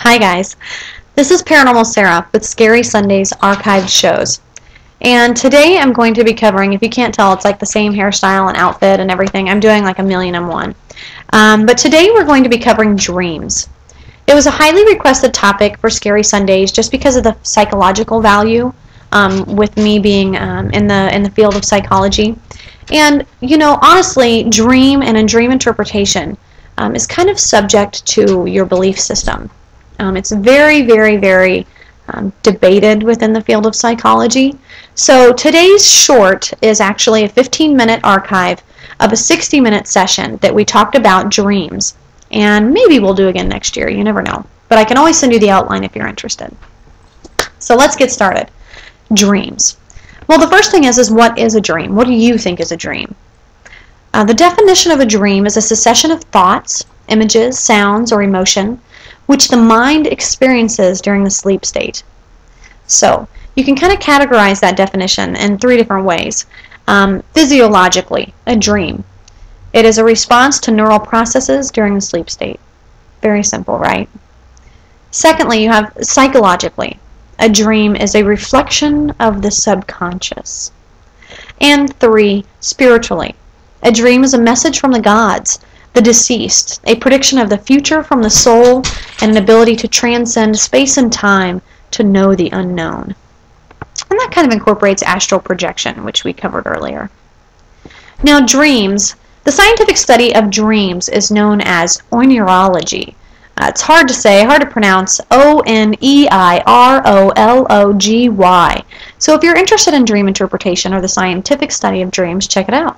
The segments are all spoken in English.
Hi guys, this is Paranormal Sarah with Scary Sundays archived shows. And today I'm going to be covering, if you can't tell, it's like the same hairstyle and outfit and everything. I'm doing like 1,000,001. But today we're going to be covering dreams. It was a highly requested topic for Scary Sundays just because of the psychological value, with me being in the field of psychology. And, you know, honestly, dream and dream interpretation is kind of subject to your belief system. It's very, very, very debated within the field of psychology. So today's short is actually a 15-minute archive of a 60-minute session that we talked about dreams. And maybe we'll do again next year, you never know. But I can always send you the outline if you're interested. So let's get started. Dreams. Well, the first thing is what is a dream? What do you think is a dream? The definition of a dream is a succession of thoughts, images, sounds, or emotion which the mind experiences during the sleep state. So you can kind of categorize that definition in 3 different ways. Physiologically, a dream. It is a response to neural processes during the sleep state. Very simple, right? Secondly, you have psychologically. A dream is a reflection of the subconscious. And 3, spiritually. A dream is a message from the gods, the deceased, a prediction of the future from the soul, and an ability to transcend space and time to know the unknown. And that kind of incorporates astral projection, which we covered earlier. Now, dreams, the scientific study of dreams is known as oneirology. It's hard to say, hard to pronounce, O-N-E-I-R-O-L-O-G-Y. So if you're interested in dream interpretation or the scientific study of dreams, check it out.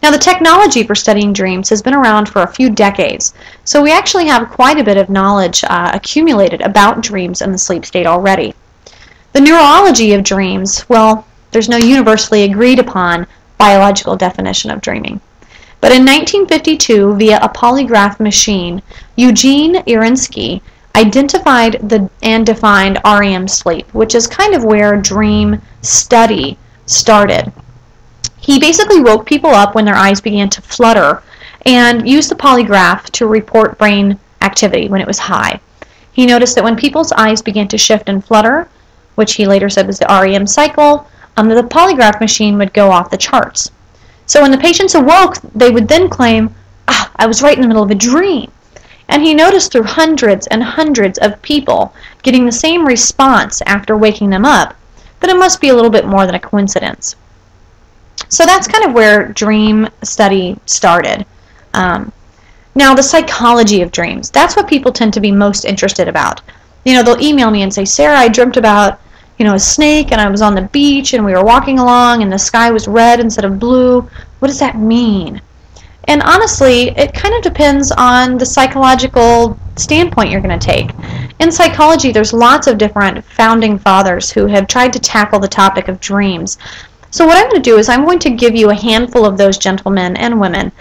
Now, the technology for studying dreams has been around for a few decades, so we actually have quite a bit of knowledge accumulated about dreams and the sleep state already. The neurology of dreams, well, there's no universally agreed upon biological definition of dreaming. But in 1952, via a polygraph machine, Eugene Irinsky identified and defined REM sleep, which is kind of where dream study started. He basically woke people up when their eyes began to flutter and used the polygraph to report brain activity when it was high. He noticed that when people's eyes began to shift and flutter, which he later said was the REM cycle, the polygraph machine would go off the charts. So when the patients awoke, they would then claim, I was right in the middle of a dream. And he noticed through hundreds and hundreds of people getting the same response after waking them up that it must be a little bit more than a coincidence. So that's kind of where dream study started. Now, the psychology of dreams, that's what people tend to be most interested about. You know, they'll email me and say, Sarah, I dreamt about, you know, a snake and I was on the beach and we were walking along and the sky was red instead of blue. What does that mean? And honestly, it kind of depends on the psychological standpoint you're going to take. In psychology, there's lots of different founding fathers who have tried to tackle the topic of dreams. So what I'm going to do is I'm going to give you a handful of those gentlemen and women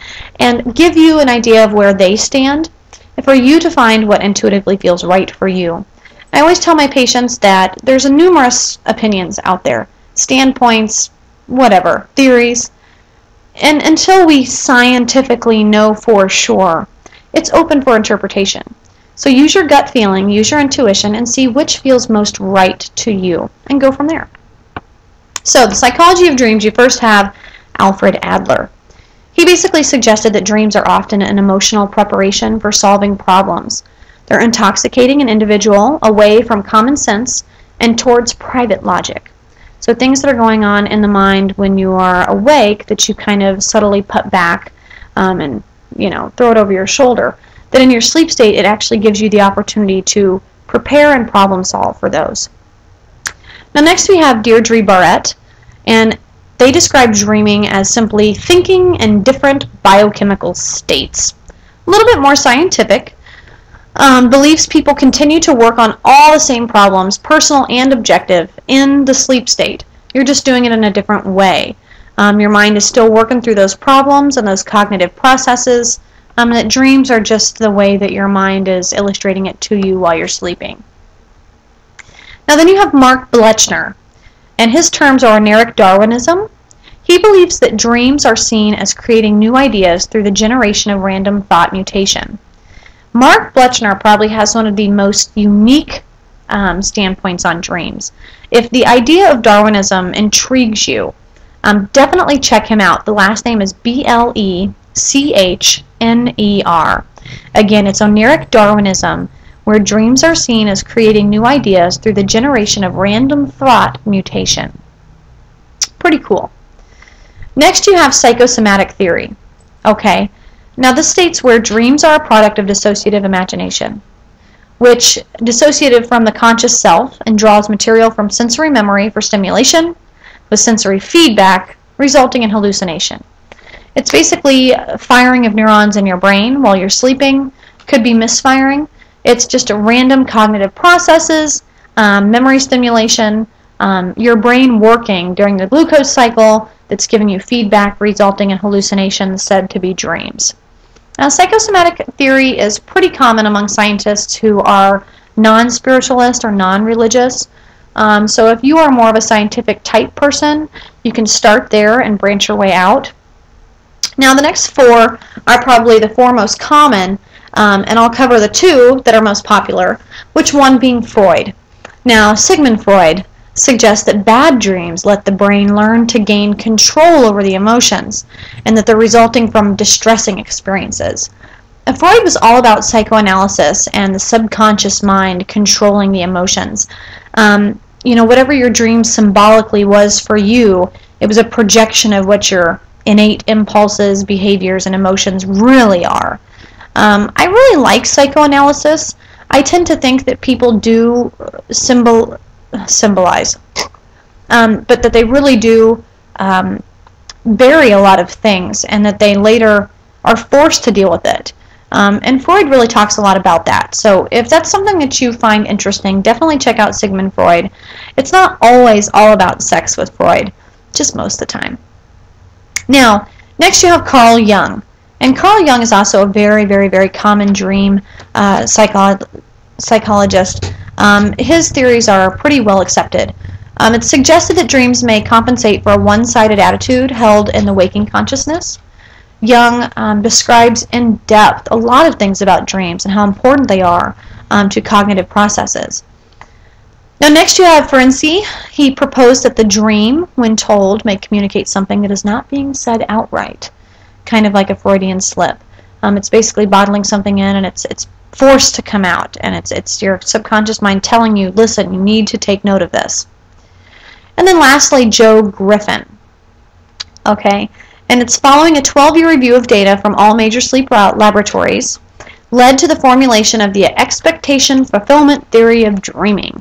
and give you an idea of where they stand and for you to find what intuitively feels right for you. I always tell my patients that there's numerous opinions out there, standpoints, whatever, theories, and until we scientifically know for sure, it's open for interpretation. So use your gut feeling, use your intuition, and see which feels most right to you, and go from there. So, the psychology of dreams, you first have Alfred Adler. He basically suggested that dreams are often an emotional preparation for solving problems. They're intoxicating an individual away from common sense and towards private logic. So things that are going on in the mind when you are awake that you kind of subtly put back and, you know, throw it over your shoulder. That in your sleep state, it actually gives you the opportunity to prepare and problem solve for those. Now next we have Deirdre Barrett, and they describe dreaming as simply thinking in different biochemical states. A little bit more scientific. Believes people continue to work on all the same problems, personal and objective, in the sleep state. You're just doing it in a different way. Your mind is still working through those problems and those cognitive processes. That dreams are just the way that your mind is illustrating it to you while you're sleeping. Now then you have Mark Blechner, and his terms are Oniric Darwinism. He believes that dreams are seen as creating new ideas through the generation of random thought mutation. Mark Blechner probably has one of the most unique standpoints on dreams. If the idea of Darwinism intrigues you, definitely check him out. The last name is Blechner. Again, it's Oniric Darwinism, where dreams are seen as creating new ideas through the generation of random thought mutation. Pretty cool. Next, you have psychosomatic theory. Okay, now this states where dreams are a product of dissociative imagination, which dissociated from the conscious self and draws material from sensory memory for stimulation, with sensory feedback resulting in hallucination. It's basically firing of neurons in your brain while you're sleeping. Could be misfiring. It's just a random cognitive processes, memory stimulation, your brain working during the glucose cycle that's giving you feedback resulting in hallucinations said to be dreams. Now, psychosomatic theory is pretty common among scientists who are non-spiritualist or non-religious. So if you are more of a scientific type person, you can start there and branch your way out. Now, the next four are probably the four most common, and I'll cover the two that are most popular, which one being Freud. Now, Sigmund Freud suggests that bad dreams let the brain learn to gain control over the emotions, and that they're resulting from distressing experiences. Freud was all about psychoanalysis and the subconscious mind controlling the emotions. Whatever your dream symbolically was for you, it was a projection of what your innate impulses, behaviors, and emotions really are. I really like psychoanalysis. I tend to think that people do symbolize, but that they really do bury a lot of things, and that they later are forced to deal with it. And Freud really talks a lot about that. So if that's something that you find interesting, definitely check out Sigmund Freud. It's not always all about sex with Freud, just most of the time. Now, next you have Carl Jung. And Carl Jung is also a very, very, very common dream psychologist. His theories are pretty well accepted. It's suggested that dreams may compensate for a one-sided attitude held in the waking consciousness. Jung describes in depth a lot of things about dreams and how important they are to cognitive processes. Now, next you have Ferenczi. He proposed that the dream, when told, may communicate something that is not being said outright, kind of like a Freudian slip. It's basically bottling something in, and it's forced to come out, and it's your subconscious mind telling you, listen, you need to take note of this. And then lastly, Joe Griffin. Okay, and it's following a 12-year review of data from all major sleep laboratories, led to the formulation of the expectation fulfillment theory of dreaming.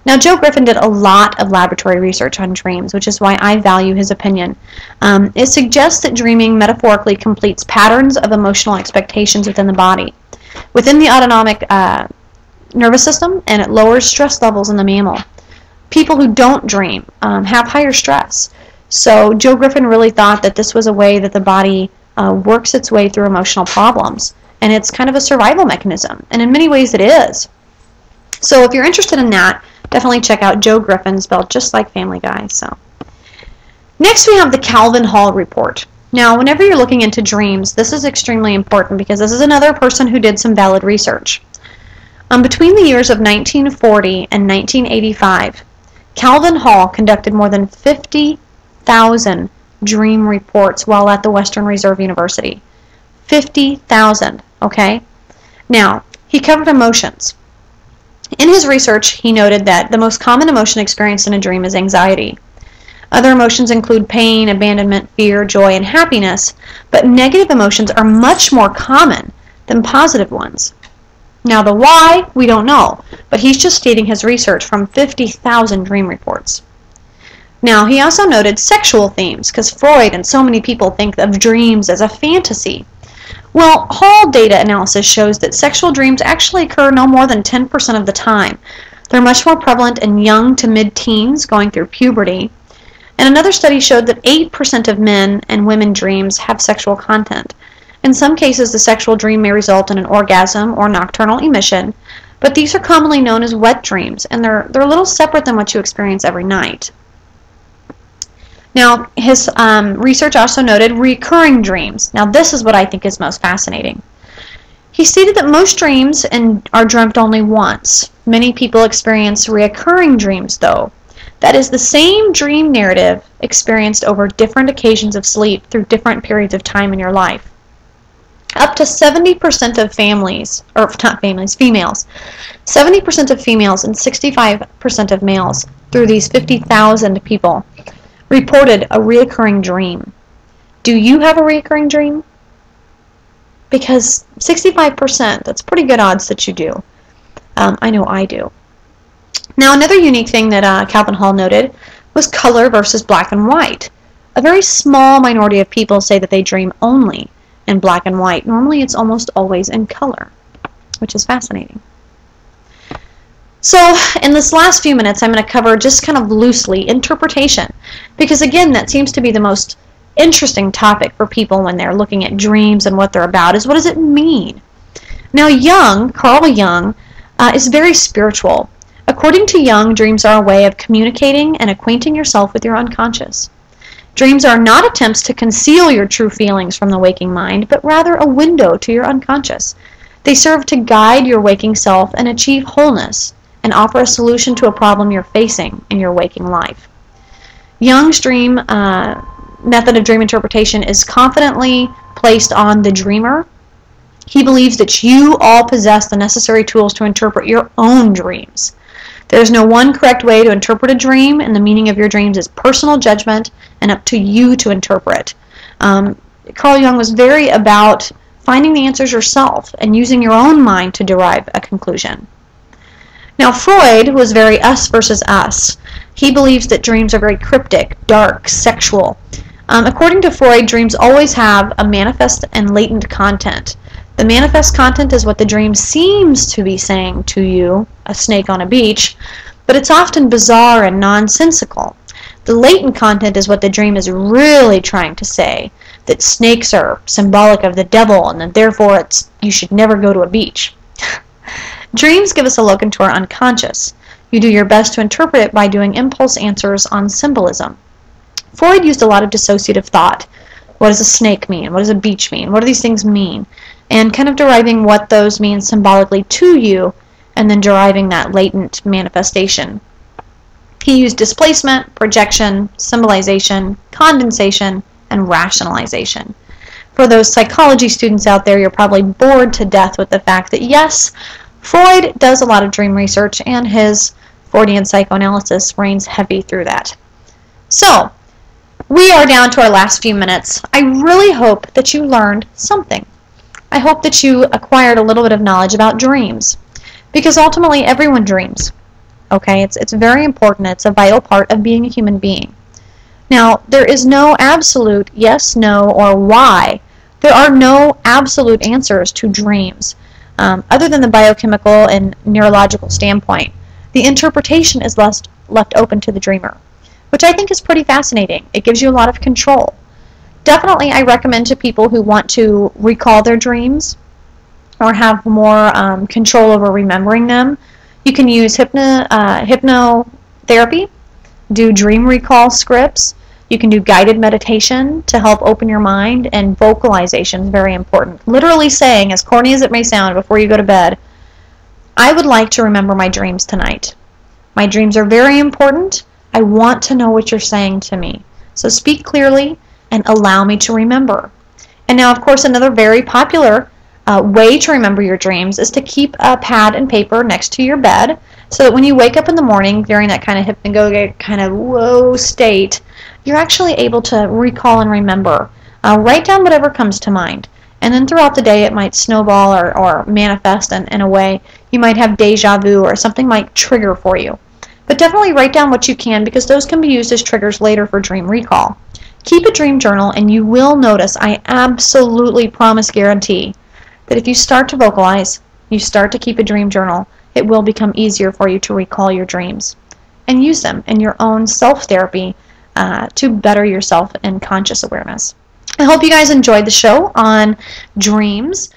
Now, Joe Griffin did a lot of laboratory research on dreams, which is why I value his opinion. It suggests that dreaming metaphorically completes patterns of emotional expectations within the body, within the autonomic nervous system, and it lowers stress levels in the mammal. People who don't dream have higher stress. So Joe Griffin really thought that this was a way that the body works its way through emotional problems, and it's kind of a survival mechanism, and in many ways it is. So if you're interested in that, definitely check out Joe Griffin, spelled just like Family Guy. So next we have the Calvin Hall report. Now, whenever you're looking into dreams, this is extremely important because this is another person who did some valid research. Between the years of 1940 and 1985, Calvin Hall conducted more than 50,000 dream reports while at the Western Reserve University. 50,000, okay? Now, he covered emotions. In his research, he noted that the most common emotion experienced in a dream is anxiety. Other emotions include pain, abandonment, fear, joy, and happiness, but negative emotions are much more common than positive ones. Now, the why, we don't know, but he's just stating his research from 50,000 dream reports. Now, he also noted sexual themes, because Freud and so many people think of dreams as a fantasy. Well, Hall data analysis shows that sexual dreams actually occur no more than 10% of the time. They're much more prevalent in young to mid-teens going through puberty. And another study showed that 8% of men and women dreams have sexual content. In some cases, the sexual dream may result in an orgasm or nocturnal emission, but these are commonly known as wet dreams, and they're a little separate than what you experience every night. Now, his research also noted recurring dreams. Now, this is what I think is most fascinating. He stated that most dreams are dreamt only once. Many people experience reoccurring dreams, though. That is the same dream narrative experienced over different occasions of sleep through different periods of time in your life. Up to 70% of females, 70% of females and 65% of males, through these 50,000 people, reported a reoccurring dream. Do you have a reoccurring dream? Because 65%, that's pretty good odds that you do. I know I do. Now, another unique thing that Calvin Hall noted was color versus black and white. A very small minority of people say that they dream only in black and white. Normally, it's almost always in color, which is fascinating. So, in this last few minutes, I'm going to cover just kind of loosely interpretation, because again, that seems to be the most interesting topic for people when they're looking at dreams and what they're about, is what does it mean? Now, Carl Jung, is very spiritual. According to Jung, dreams are a way of communicating and acquainting yourself with your unconscious. Dreams are not attempts to conceal your true feelings from the waking mind, but rather a window to your unconscious. They serve to guide your waking self and achieve wholeness, and offer a solution to a problem you're facing in your waking life. Jung's dream method of dream interpretation is confidently placed on the dreamer. He believes that you all possess the necessary tools to interpret your own dreams. There is no one correct way to interpret a dream, and the meaning of your dreams is personal judgment and up to you to interpret. Carl Jung was very about finding the answers yourself and using your own mind to derive a conclusion. Now, Freud was very us versus us. He believes that dreams are very cryptic, dark, sexual. According to Freud, dreams always have a manifest and latent content. The manifest content is what the dream seems to be saying to you, a snake on a beach, but it's often bizarre and nonsensical. The latent content is what the dream is really trying to say, that snakes are symbolic of the devil and that therefore you should never go to a beach. Dreams give us a look into our unconscious. You do your best to interpret it by doing impulse answers on symbolism. Freud used a lot of dissociative thought. What does a snake mean? What does a beach mean? What do these things mean? And kind of deriving what those mean symbolically to you, and then deriving that latent manifestation. He used displacement, projection, symbolization, condensation, and rationalization. For those psychology students out there, you're probably bored to death with the fact that yes, Freud does a lot of dream research, and his Freudian psychoanalysis reigns heavy through that. So, we are down to our last few minutes. I really hope that you learned something. I hope that you acquired a little bit of knowledge about dreams, because ultimately everyone dreams. Okay, it's very important. It's a vital part of being a human being. Now, there is no absolute yes, no, or why. There are no absolute answers to dreams, other than the biochemical and neurological standpoint. The interpretation is left open to the dreamer, which I think is pretty fascinating. It gives you a lot of control. Definitely, I recommend to people who want to recall their dreams or have more control over remembering them, you can use hypnotherapy, do dream recall scripts. You can do guided meditation to help open your mind, and vocalization is very important. Literally saying, as corny as it may sound, before you go to bed, I would like to remember my dreams tonight. My dreams are very important. I want to know what you're saying to me. So speak clearly and allow me to remember. And now, of course, another very popular way to remember your dreams is to keep a pad and paper next to your bed, so that when you wake up in the morning during that kind of hypnagogic, kind of whoa state, you're actually able to recall and remember. Write down whatever comes to mind. And then throughout the day it might snowball or manifest in a way. You might have deja vu, or something might trigger for you. But definitely write down what you can, because those can be used as triggers later for dream recall. Keep a dream journal, and you will notice, I absolutely promise, guarantee, that if you start to vocalize, you start to keep a dream journal, it will become easier for you to recall your dreams and use them in your own self-therapy to better yourself in conscious awareness. I hope you guys enjoyed the show on dreams.